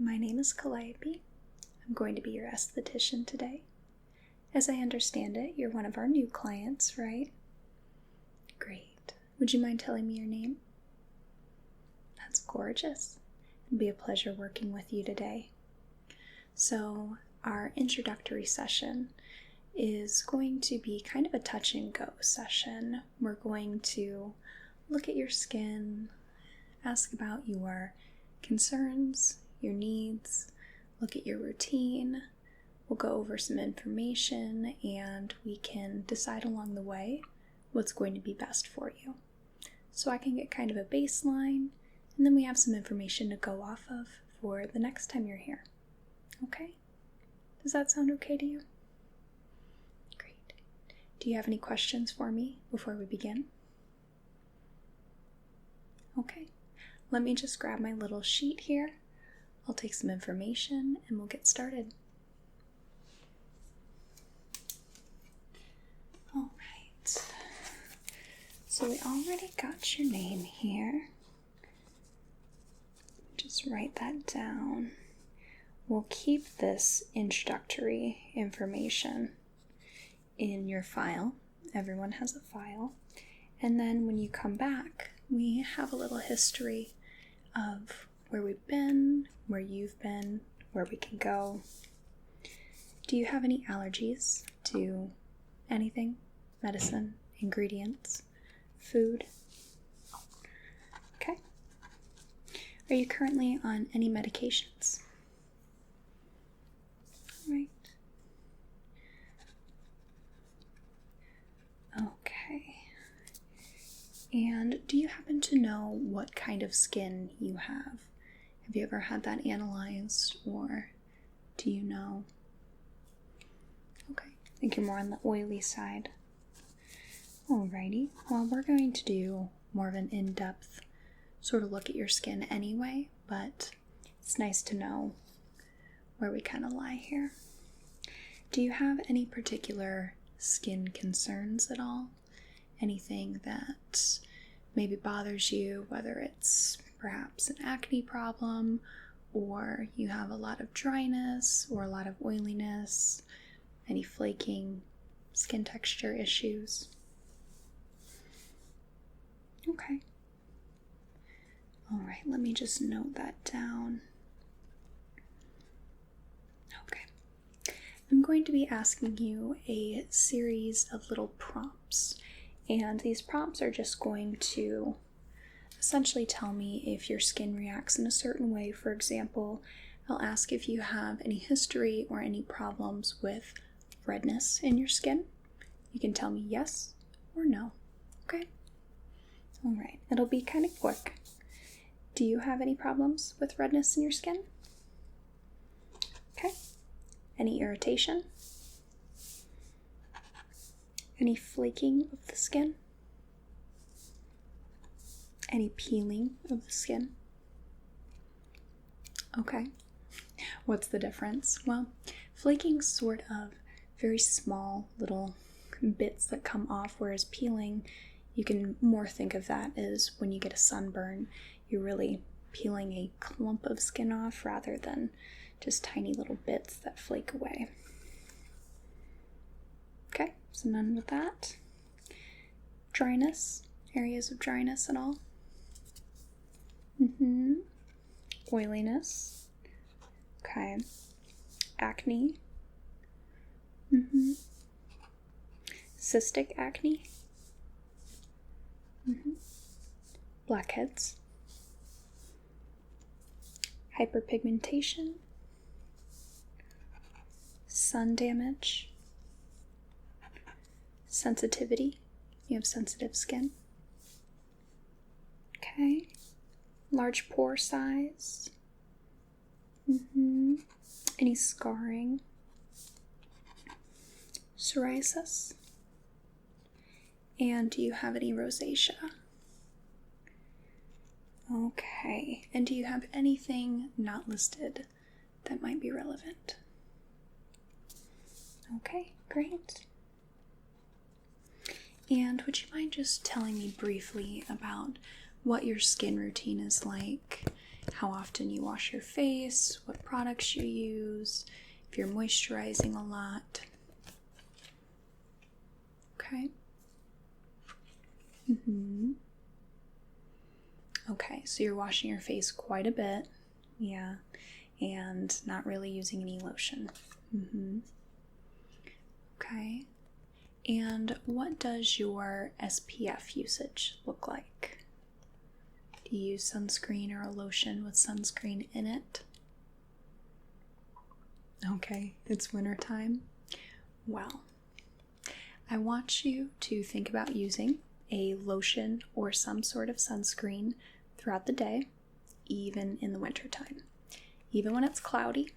My name is Calliope. I'm going to be your esthetician today. As I understand it, you're one of our new clients, right? Great. Would you mind telling me your name? That's gorgeous. It'll be a pleasure working with you today. So, our introductory session is going to be kind of a touch and go session. We're going to look at your skin, ask about your concerns, your needs, look at your routine. We'll go over some information and we can decide along the way what's going to be best for you. So I can get kind of a baseline, and then we have some information to go off of for the next time you're here. Okay? Does that sound okay to you? Great. Do you have any questions for me before we begin? Okay. Let me just grab my little sheet here. I'll take some information and we'll get started. All right. So we already got your name here. Just write that down. We'll keep this introductory information in your file. Everyone has a file. And then when you come back, we have a little history of where we've been, where you've been, where we can go. Do you have any allergies to anything? Medicine, ingredients, food? Okay. Are you currently on any medications? Right. Okay. And do you happen to know what kind of skin you have? Have you ever had that analyzed, or do you know? Okay, I think you're more on the oily side. Alrighty, well, we're going to do more of an in-depth sort of look at your skin anyway, but it's nice to know where we kind of lie here. Do you have any particular skin concerns at all? Anything that maybe bothers you, whether it's perhaps an acne problem, or you have a lot of dryness or a lot of oiliness, any flaking, skin texture issues? Okay. All right, let me just note that down. Okay. I'm going to be asking you a series of little prompts, and these prompts are just going to essentially tell me if your skin reacts in a certain way. For example, I'll ask if you have any history or any problems with redness in your skin. You can tell me yes or no. Okay? All right, it'll be kind of quick. Do you have any problems with redness in your skin? Okay. Any irritation? Any flaking of the skin? Any peeling of the skin? Okay. What's the difference? Well, flaking's sort of very small little bits that come off, whereas peeling, you can more think of that as when you get a sunburn, you're really peeling a clump of skin off rather than just tiny little bits that flake away. Okay, so none with that. Dryness, areas of dryness at all? Oiliness. Okay. Acne. Cystic acne. Blackheads. Hyperpigmentation. Sun damage. Sensitivity. You have sensitive skin. Okay. Large pore size. Any scarring. Psoriasis. And do you have any rosacea? Okay. And do you have anything not listed that might be relevant? Okay, great. And would you mind just telling me briefly about what your skin routine is like? how often you wash your face, what products you use, if you're moisturizing a lot. Okay. Okay, so you're washing your face quite a bit. Yeah. And not really using any lotion. Okay. And what does your SPF usage look like? Do you use sunscreen or a lotion with sunscreen in it? Okay, it's winter time. Well, I want you to think about using a lotion or some sort of sunscreen throughout the day, even in the winter time. Even when it's cloudy.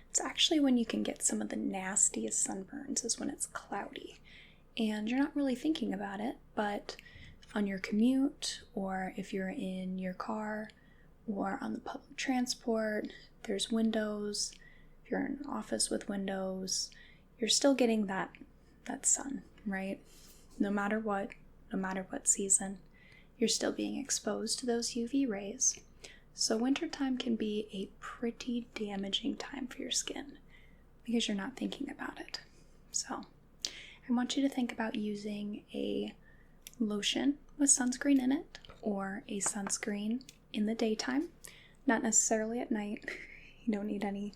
It's actually when you can get some of the nastiest sunburns, is when it's cloudy. And you're not really thinking about it, but on your commute, or if you're in your car, or on the public transport, there's windows. If you're in an office with windows, you're still getting that sun, right? No matter what season, you're still being exposed to those UV rays. So wintertime can be a pretty damaging time for your skin because you're not thinking about it. So I want you to think about using a lotion with sunscreen in it, or a sunscreen in the daytime, not necessarily at night. You don't need any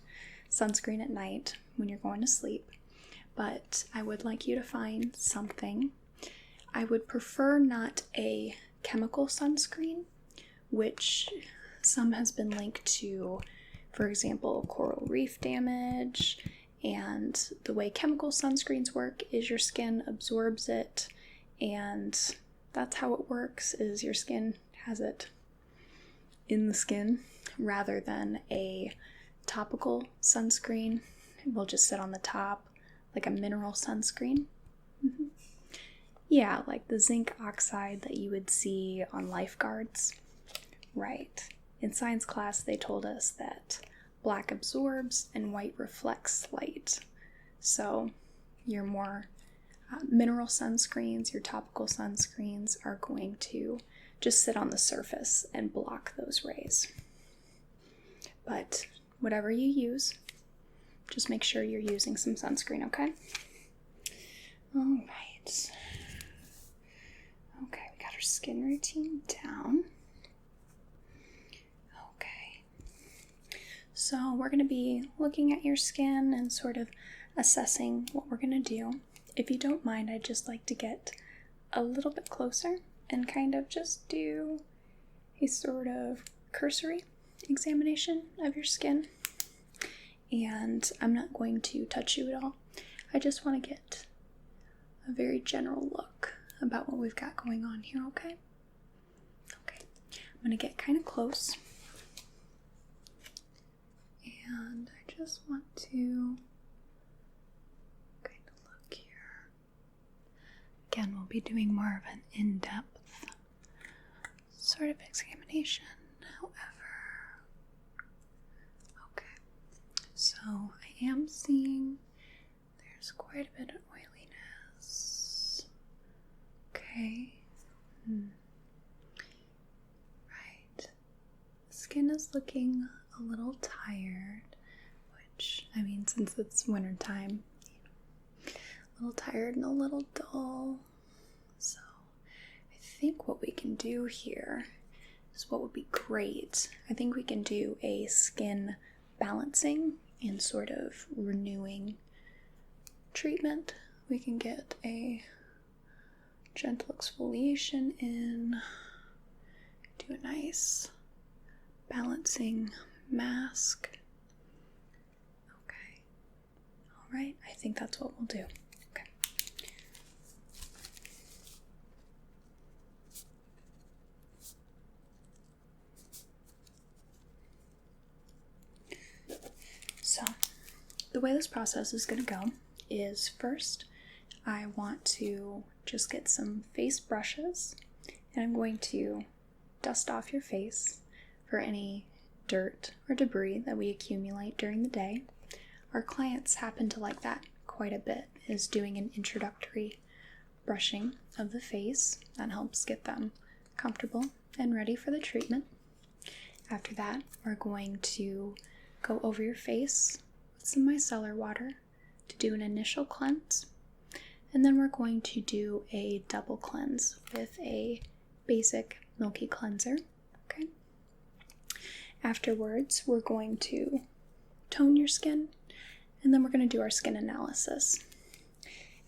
sunscreen at night when you're going to sleep, but I would like you to find something. I would prefer not a chemical sunscreen, which some has been linked to, for example, coral reef damage. And the way chemical sunscreens work is your skin absorbs it, and that's how it works, is your skin has it in the skin, rather than a topical sunscreen. It will just sit on the top like a mineral sunscreen. Yeah, like the zinc oxide that you would see on lifeguards. Right. In science class, they told us that black absorbs and white reflects light. So your more mineral sunscreens, your topical sunscreens, are going to just sit on the surface and block those rays. But whatever you use, just make sure you're using some sunscreen, okay? All right. Okay, we got our skin routine down. So we're going to be looking at your skin and sort of assessing what we're going to do. If you don't mind, I'd just like to get a little bit closer and kind of just do a sort of cursory examination of your skin. And I'm not going to touch you at all. I just want to get a very general look about what we've got going on here, okay? Okay, I'm going to get kind of close. And I just want to kind of look here. Again, we'll be doing more of an in-depth sort of examination. However, okay, so I am seeing there's quite a bit of oiliness. Okay. Right. The skin is looking a little tired, which, I mean, since it's winter time, a little tired and a little dull. So I think what we can do here is what would be great. I think we can do a skin balancing and sort of renewing treatment. We can get a gentle exfoliation in, do a nice balancing mask. Okay. Alright, I think that's what we'll do. Okay. So, the way this process is going to go is, first, I want to just get some face brushes, and I'm going to dust off your face for any dirt or debris that we accumulate during the day. Our clients happen to like that quite a bit, is doing an introductory brushing of the face. That helps get them comfortable and ready for the treatment. After that, we're going to go over your face with some micellar water to do an initial cleanse. And then we're going to do a double cleanse with a basic Milky Cleanser. Okay. Afterwards, we're going to tone your skin, and then we're going to do our skin analysis.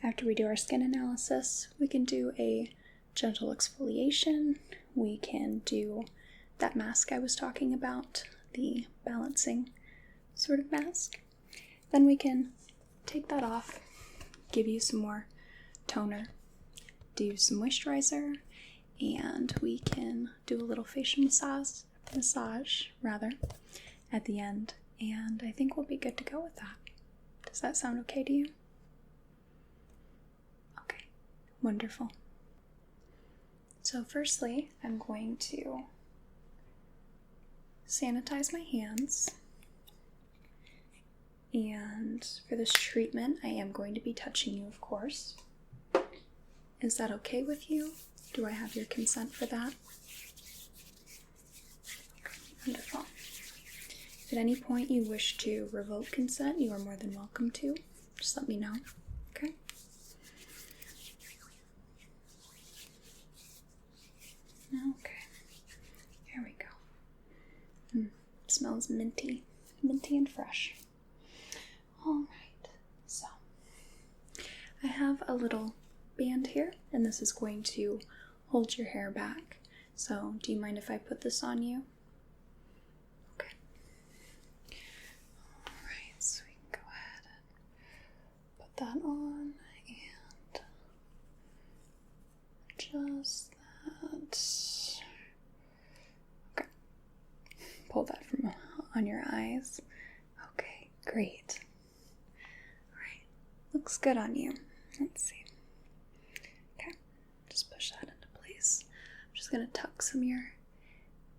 After we do our skin analysis, we can do a gentle exfoliation. We can do that mask I was talking about, the balancing sort of mask. Then we can take that off, give you some more toner, do some moisturizer, and we can do a little facial massage at the end, and I think we'll be good to go with that. Does that sound okay to you? Okay, wonderful. So firstly, I'm going to sanitize my hands, and for this treatment, I am going to be touching you, of course. Is that okay with you? Do I have your consent for that? Wonderful. If at any point you wish to revoke consent, you are more than welcome to. Just let me know, okay? Okay, here we go. Smells minty and fresh. Alright, so I have a little band here, and this is going to hold your hair back. So do you mind if I put this on you? Okay. Alright, so we can go ahead and put that on and just that. Okay. Pull that from on your eyes. Okay, great. Alright, looks good on you. Let's see. Okay, just push that into place. I'm just going to tuck some of your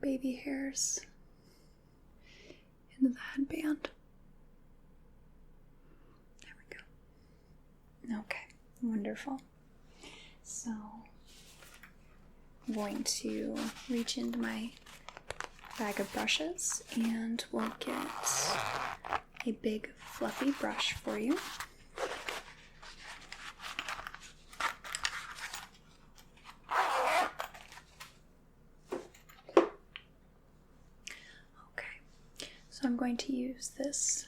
baby hairs into the headband. There we go. Okay, wonderful. So I'm going to reach into my bag of brushes and we'll get a big fluffy brush for you. So I'm going to use this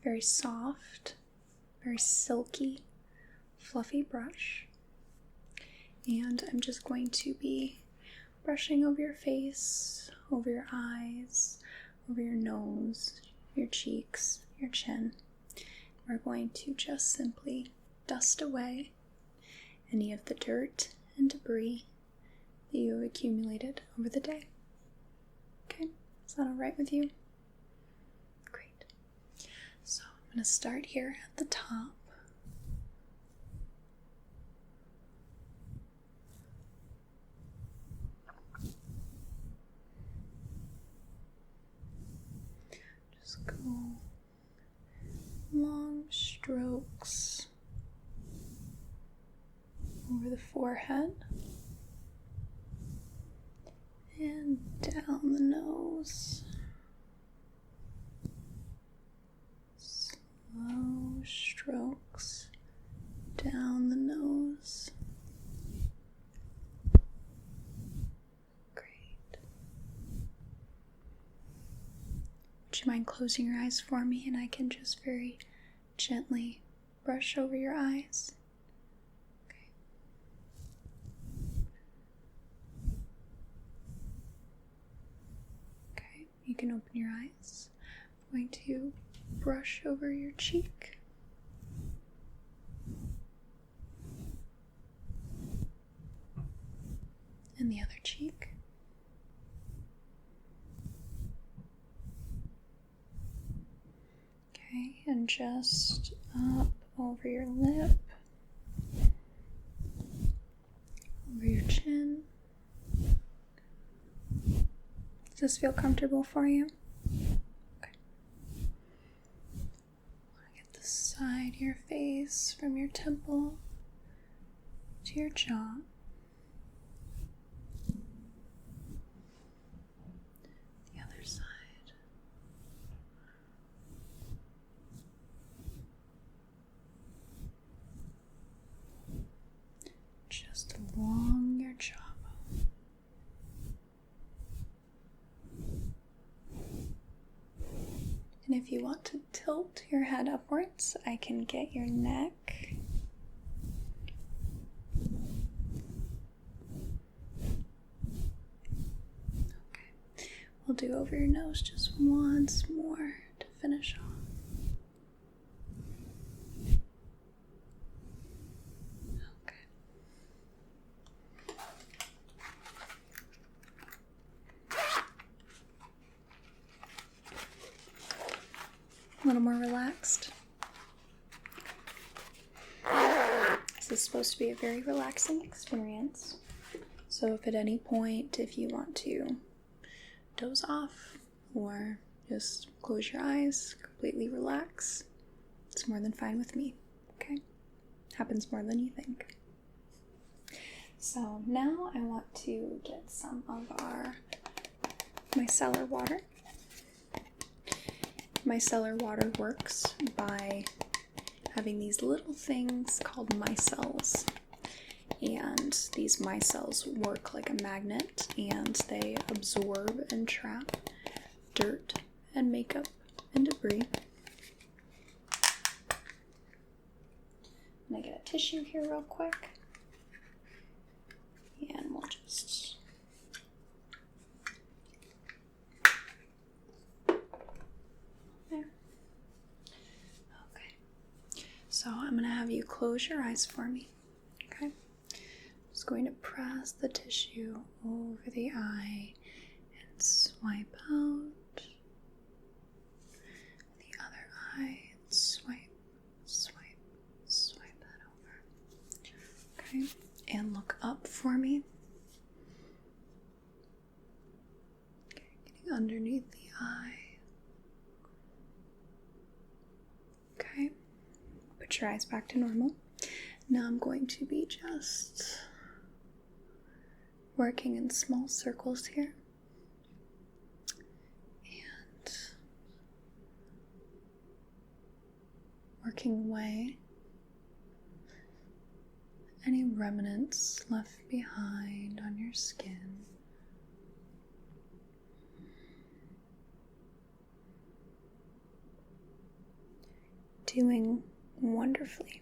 very soft, very silky, fluffy brush, and I'm just going to be brushing over your face, over your eyes, over your nose, your cheeks, your chin. We're going to just simply dust away any of the dirt and debris that you have accumulated over the day. Okay? Is that all right with you? Great. So I'm going to start here at the top. Just go long strokes over the forehead. And down the nose. Slow strokes down the nose. Great. Would you mind closing your eyes for me and I can just very gently brush over your eyes? You can open your eyes. I'm going to brush over your cheek. And the other cheek. Okay, and just up over your lip, over your chin. Does this feel comfortable for you? Okay. I want to get the side of your face from your temple to your jaw. if you want to tilt your head upwards, I can get your neck. Okay. We'll do over your nose just once more to finish off. A little more relaxed. This is supposed to be a very relaxing experience. So if at any point, if you want to doze off or just close your eyes, completely relax, it's more than fine with me, okay? Happens more than you think. So now I want to get some of our micellar water. Micellar water works by having these little things called micelles, and these micelles work like a magnet, and they absorb and trap dirt and makeup and debris. I'm gonna get a tissue here real quick, and we'll just so I'm going to have you close your eyes for me, okay? I'm just going to press the tissue over the eye and swipe out the other eye and swipe, swipe, swipe that over, okay? And look up for me. Okay, getting underneath the eye. Okay. Put your eyes back to normal. Now I'm going to be just working in small circles here. And working away any remnants left behind on your skin. Doing wonderfully.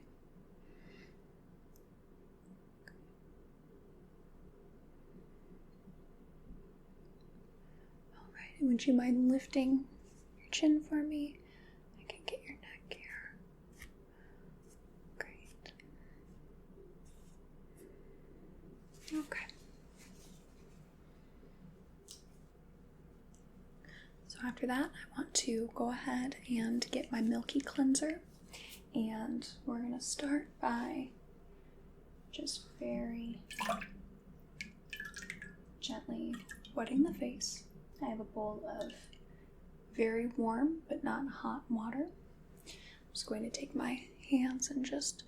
All right, and would you mind lifting your chin for me? I can get your neck here. Great. Okay. So after that, I want to go ahead and get my Milky Cleanser. And we're going to start by just very gently wetting the face. I have a bowl of very warm but not hot water. I'm just going to take my hands and just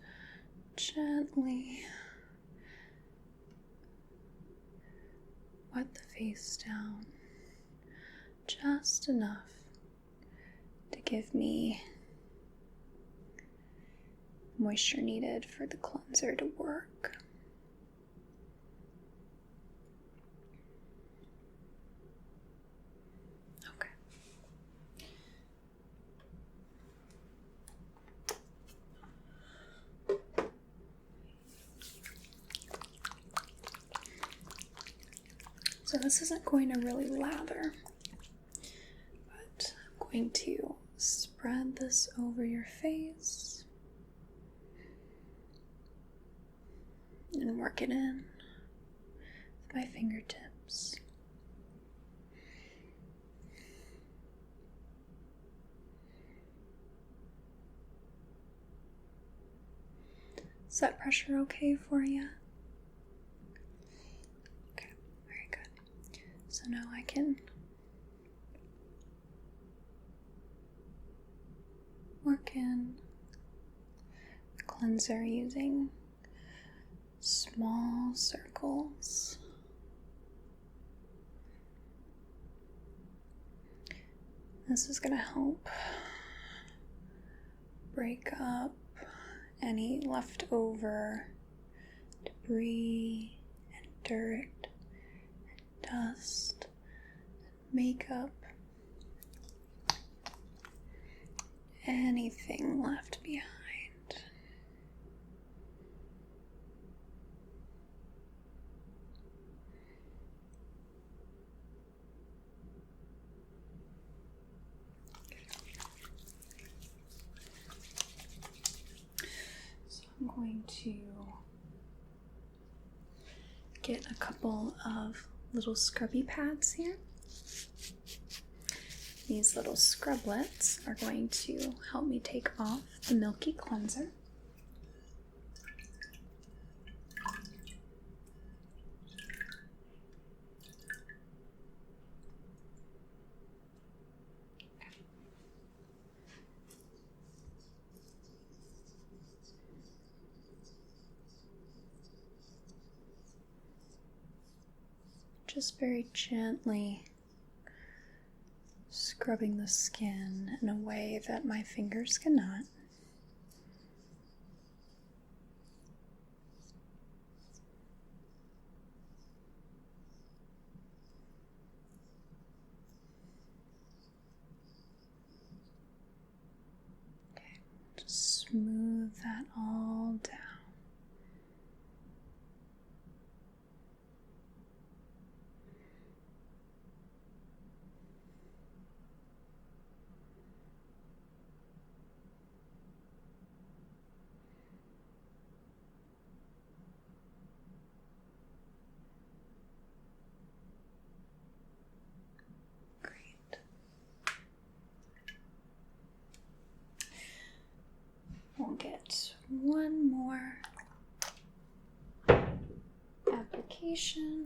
gently wet the face down just enough to give me moisture needed for the cleanser to work. Okay. So this isn't going to really lather, but I'm going to spread this over your face and work it in with my fingertips. Is that pressure okay for you? Okay, very good. So now I can work in the cleanser using small circles. This is going to help break up any leftover debris and dirt and dust and makeup. anything left behind. So I'm going to get a couple of little scrubby pads here. These little scrublets are going to help me take off the Milky Cleanser. Just very gently scrubbing the skin in a way that my fingers cannot. Okay, just smooth that all down. We'll get one more application.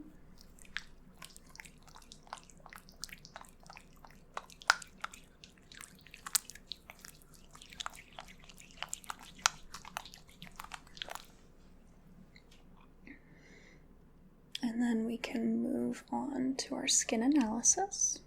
And then we can move on to our skin analysis.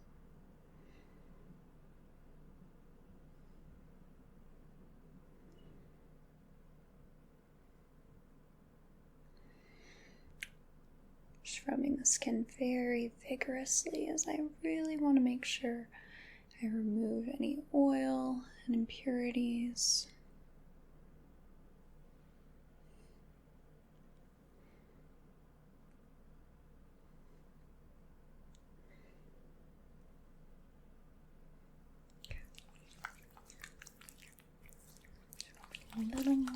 Rubbing the skin very vigorously as I really want to make sure I remove any oil and impurities. A little more.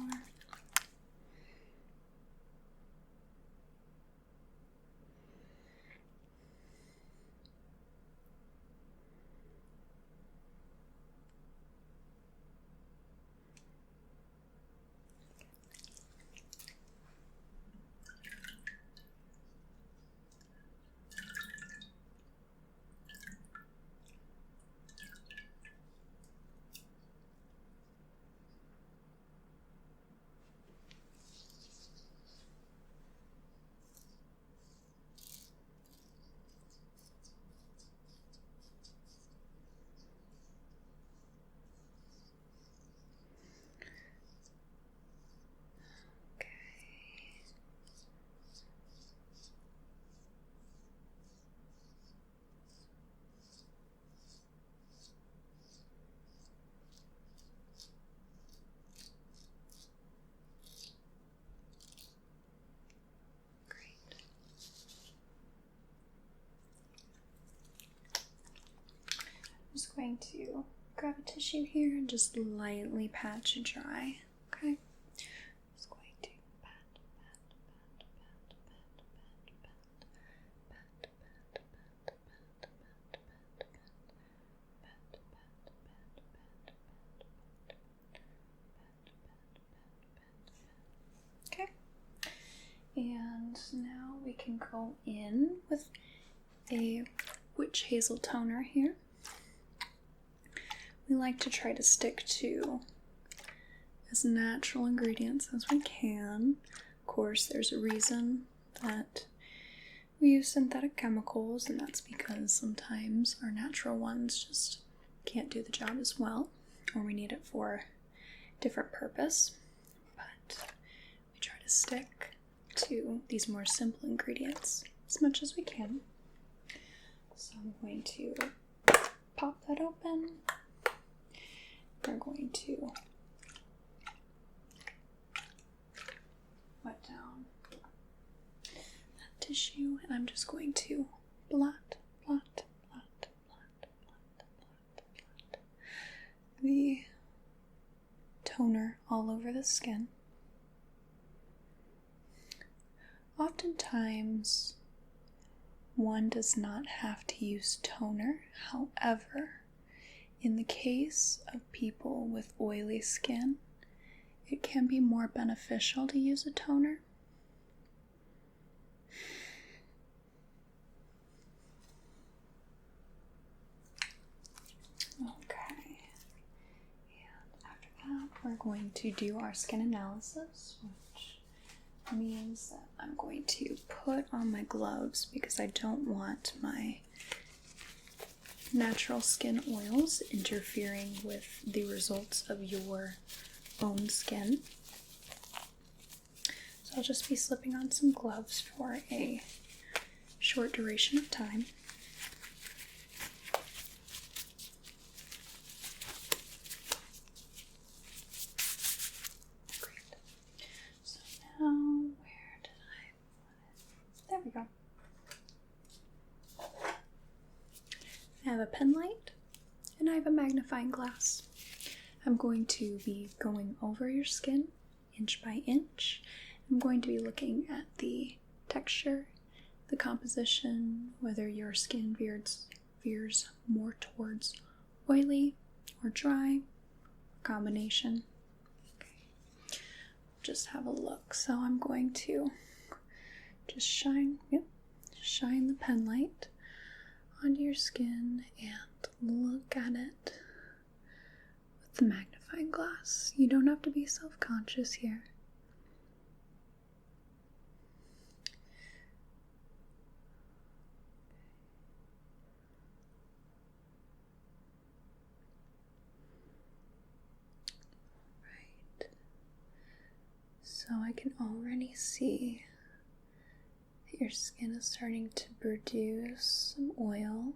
I'm just going to grab a tissue here and just lightly patch it dry. Okay. Just going to pat. Okay. And now we can go in with a witch hazel toner here. We like to try to stick to as natural ingredients as we can. Of course, there's a reason that we use synthetic chemicals, and that's because sometimes our natural ones just can't do the job as well, or we need it for a different purpose. But we try to stick to these more simple ingredients as much as we can. So I'm going to pop that open. we're going to wet down that tissue, and I'm just going to blot the toner all over the skin. Oftentimes, one does not have to use toner. However, in the case of people with oily skin, it can be more beneficial to use a toner. Okay, and after that, we're going to do our skin analysis, which means that I'm going to put on my gloves because I don't want my natural skin oils interfering with the results of your own skin. So I'll just be slipping on some gloves for a short duration of time. Great. So now, where did I put it? There we go. I have a pen light and I have a magnifying glass. I'm going to be going over your skin inch by inch. I'm going to be looking at the texture, the composition, whether your skin veers more towards oily or dry, combination. Okay. Just have a look. So I'm going to just shine the pen light onto your skin and look at it with the magnifying glass. You don't have to be self-conscious here. Right. So I can already see your skin is starting to produce some oil,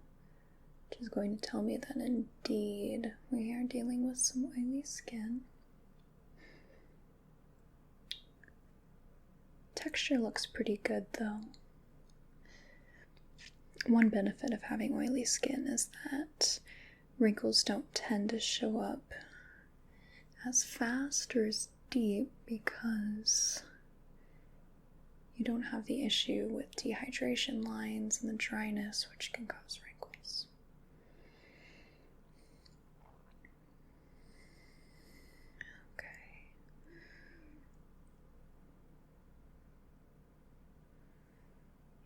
which is going to tell me that indeed we are dealing with some oily skin. Texture looks pretty good though. One benefit of having oily skin is that wrinkles don't tend to show up as fast or as deep because you don't have the issue with dehydration lines and the dryness, which can cause wrinkles. Okay.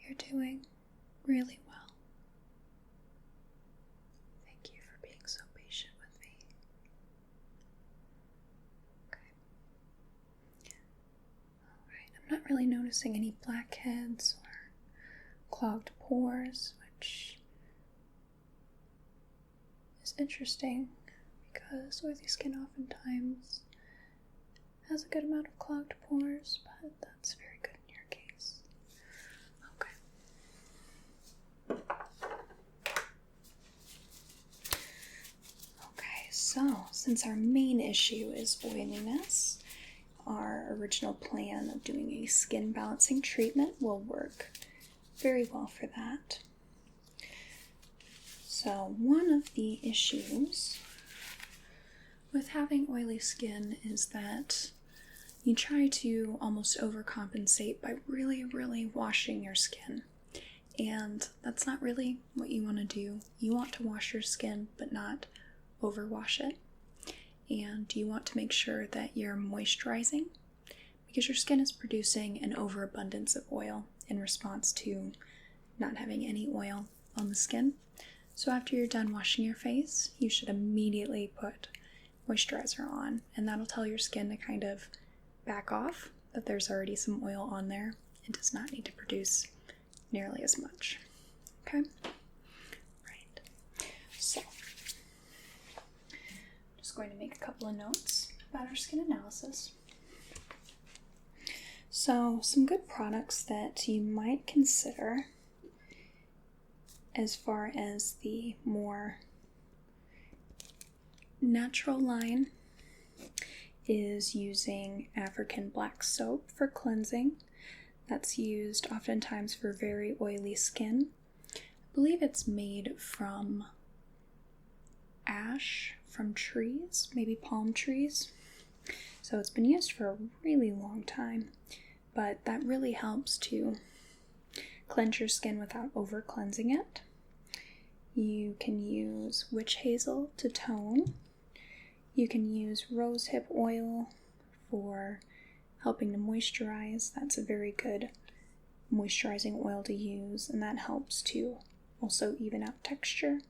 You're doing really well. Thank you for being so patient with me. I'm not really noticing any blackheads or clogged pores, which is interesting because oily skin oftentimes has a good amount of clogged pores, but that's very good in your case. Okay, so since our main issue is oiliness, our original plan of doing a skin balancing treatment will work very well for that. So one of the issues with having oily skin is that you try to almost overcompensate by really washing your skin. And that's not really what you want to do. You want to wash your skin, but not overwash it. And you want to make sure that you're moisturizing because your skin is producing an overabundance of oil in response to not having any oil on the skin. So after you're done washing your face, you should immediately put moisturizer on, and that'll tell your skin to kind of back off, that there's already some oil on there. It does not need to produce nearly as much. Okay? Right. So going to make a couple of notes about our skin analysis. So, some good products that you might consider as far as the more natural line is using African black soap for cleansing. That's used oftentimes for very oily skin. I believe it's made from ash from trees, maybe palm trees. So it's been used for a really long time, but that really helps to cleanse your skin without over cleansing it. You can use witch hazel to tone. You can use rosehip oil for helping to moisturize. That's a very good moisturizing oil to use, and that helps to also even out texture.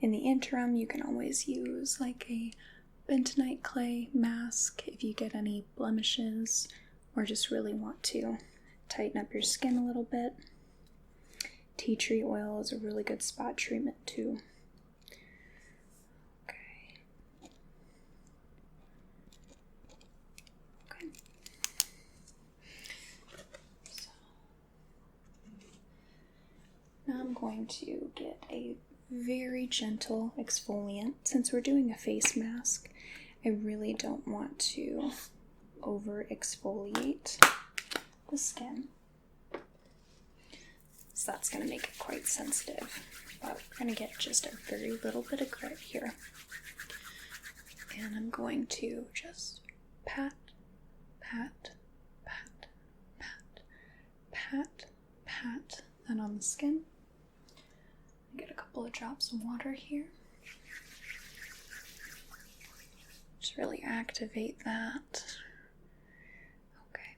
In the interim, you can always use like a bentonite clay mask if you get any blemishes or just really want to tighten up your skin a little bit. Tea tree oil is a really good spot treatment too. Okay. So now I'm going to get a very gentle exfoliant. Since we're doing a face mask, I really don't want to over exfoliate the skin, so that's going to make it quite sensitive, but we're going to get just a very little bit of grit here, and I'm going to just pat, pat, pat, pat, pat, pat that on the skin. Get a couple of drops of water here. Just really activate that. Okay.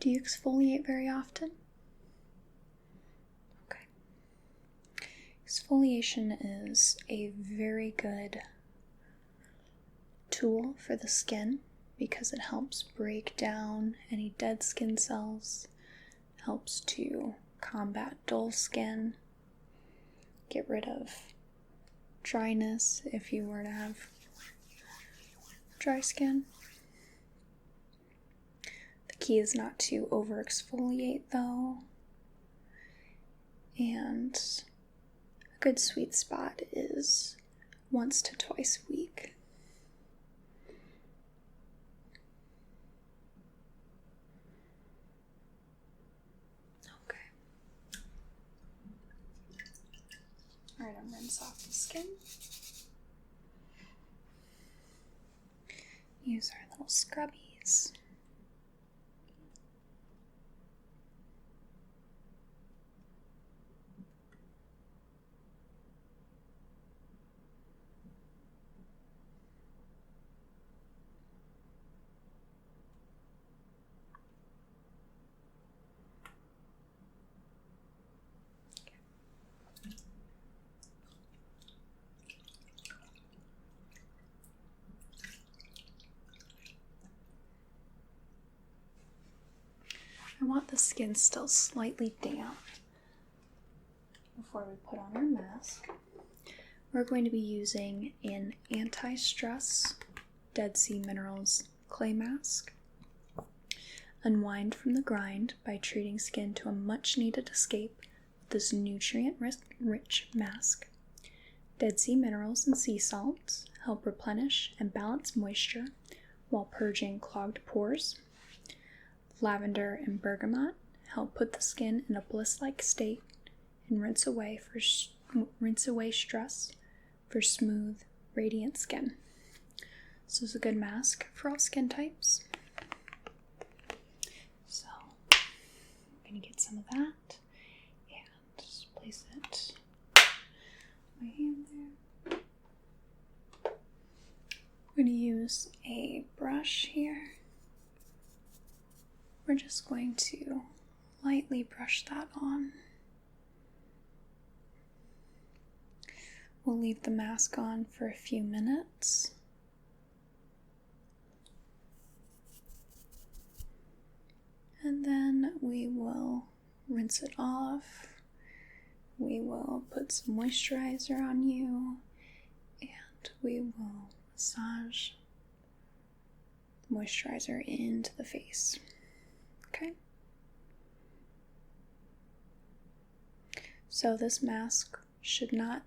Do you exfoliate very often? Okay. Exfoliation is a very good tool for the skin, because it helps break down any dead skin cells, helps to combat dull skin, get rid of dryness if you were to have dry skin. The key is not to over exfoliate though, and a good sweet spot is once to twice a week. Alright, I'm rinse off the skin. Use our little scrubbies. I want the skin still slightly damp before we put on our mask. We're going to be using an anti-stress Dead Sea Minerals clay mask. Unwind from the grind by treating skin to a much needed escape with this nutrient-rich mask. Dead Sea Minerals and sea salts help replenish and balance moisture while purging clogged pores. Lavender and bergamot help put the skin in a bliss-like state and rinse away stress for smooth, radiant skin. So it's a good mask for all skin types. So I'm going to get some of that and just place it on my hand there. I'm going to use a brush here. We're just going to lightly brush that on. We'll leave the mask on for a few minutes. And then we will rinse it off. We will put some moisturizer on you, and we will massage the moisturizer into the face. Okay? So this mask should not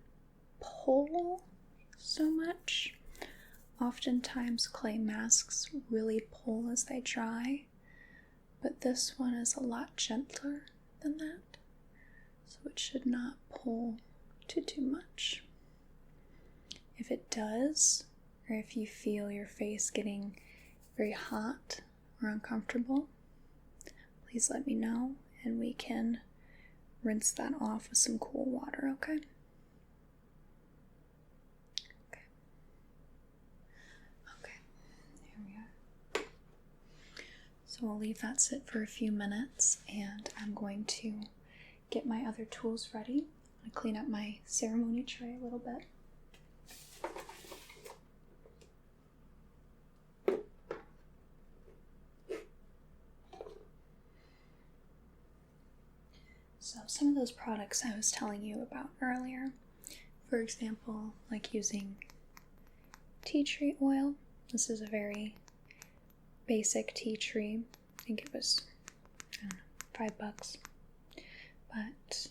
pull so much. Oftentimes clay masks really pull as they dry, but this one is a lot gentler than that, so it should not pull too much. If it does, or if you feel your face getting very hot or uncomfortable, please let me know and we can rinse that off with some cool water, okay? Okay, there we are. So we'll leave that sit for a few minutes, and I'm going to get my other tools ready. I'm going to clean up my ceremony tray a little bit. So some of those products I was telling you about earlier, for example, like using tea tree oil. This is a very basic tea tree. I think it was, $5. But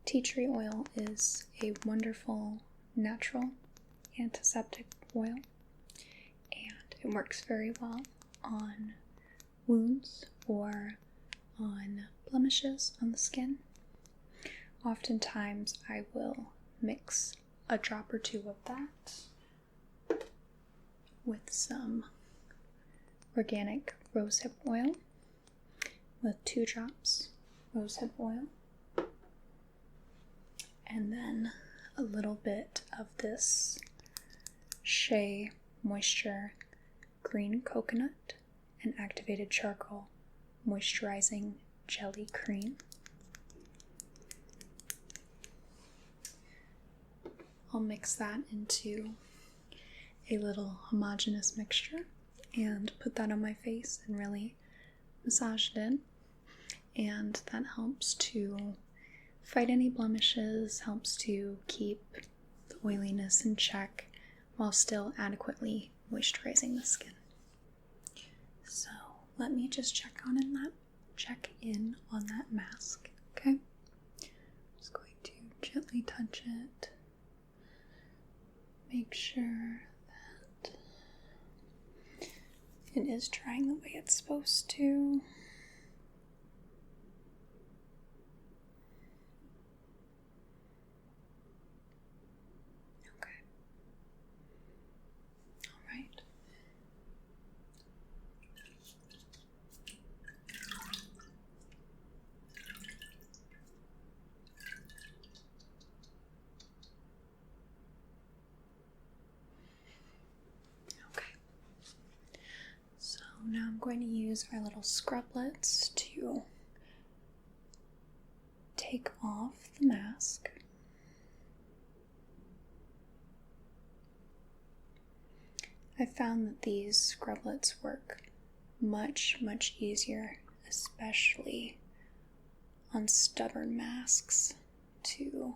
tea tree oil is a wonderful natural antiseptic oil, and it works very well on wounds or on blemishes on the skin. Oftentimes I will mix a drop or two of that with some organic rosehip oil, with 2 drops rosehip oil, and then a little bit of this Shea Moisture Green Coconut and Activated Charcoal Moisturizing Jelly Cream. I'll mix that into a little homogeneous mixture and put that on my face and really massage it in. And that helps to fight any blemishes, helps to keep the oiliness in check while still adequately moisturizing the skin. So let me just check in on that mask, okay? Just going to gently touch it. Make sure that it is drying the way it's supposed to. Okay. All right. Now I'm going to use our little scrublets to take off the mask. I found that these scrublets work much easier, especially on stubborn masks, to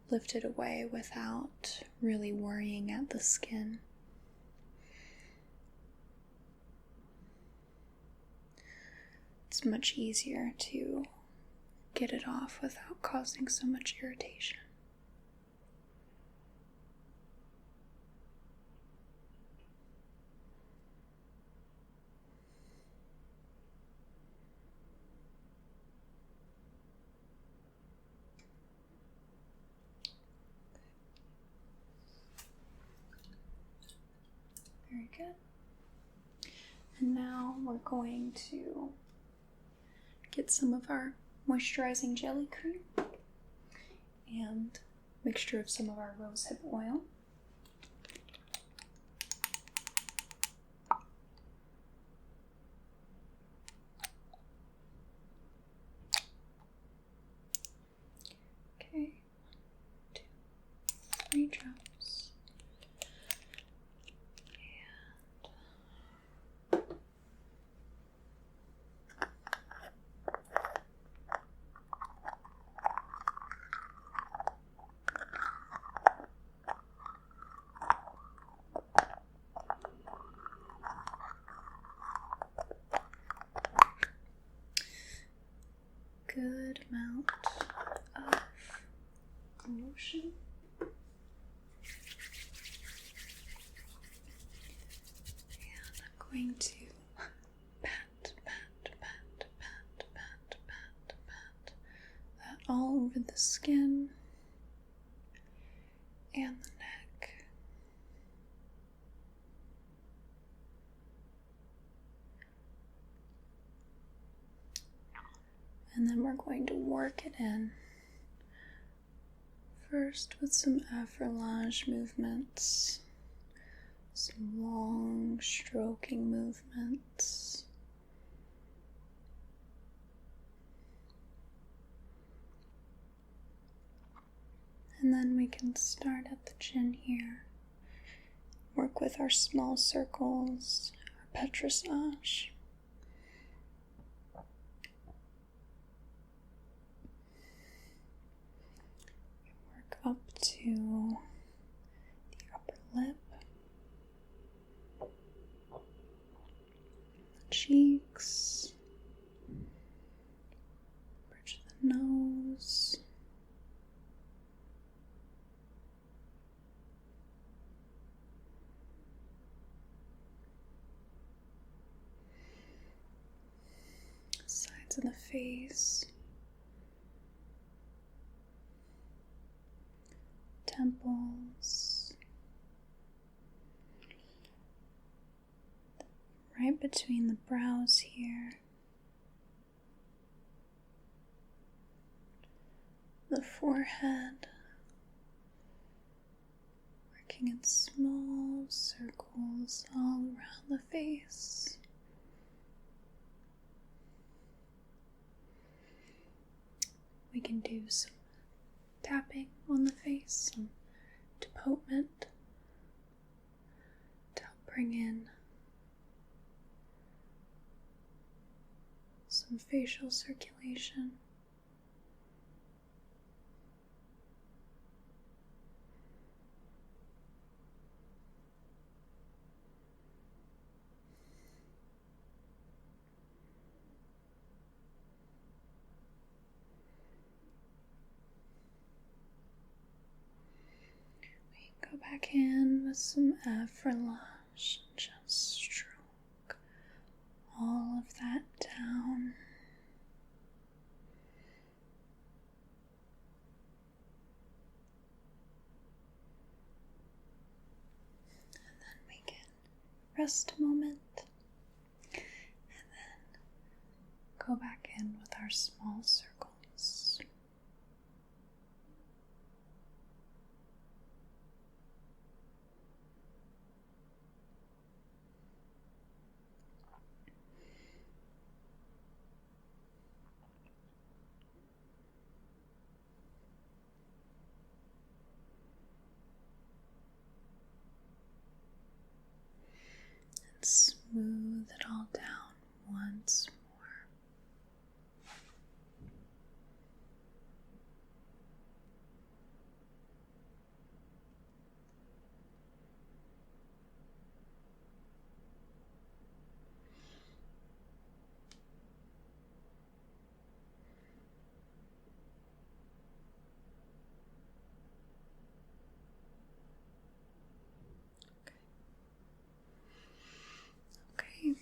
lift it away without really worrying at the skin. It's much easier to get it off without causing so much irritation. Very good. And now we're going to get some of our moisturizing jelly cream and mixture of some of our rosehip oil. Okay, 2, 3 drops. Good amount of lotion. And I'm going to pat that all over the skin and the neck. And then we're going to work it in. First with some effleurage movements, some long stroking movements. And then we can start at the chin here. Work with our small circles, our petrissage. Up to the upper lip, the cheeks, bridge of the nose, sides of the face, temples, right between the brows here, the forehead, working in small circles all around the face. We can do some tapping on the face, some depotement to help bring in some facial circulation. Go back in with some effleurage and just stroke all of that down. And then we can rest a moment and then go back in with our small circles. Smooth it all down once more. Okay.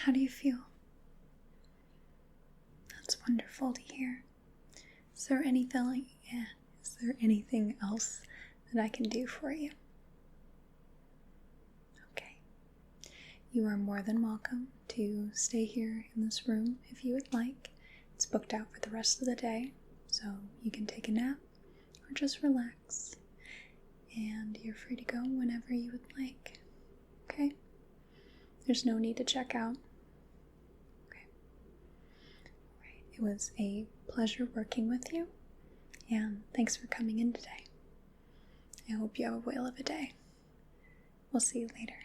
How do you feel? That's wonderful to hear. Is there anything else that I can do for you? Okay. You are more than welcome to stay here in this room if you would like. It's booked out for the rest of the day, so you can take a nap or just relax. And you're free to go whenever you would like. Okay? There's no need to check out. Okay. All right. It was a pleasure working with you, and thanks for coming in today. I hope you have a whale of a day. We'll see you later.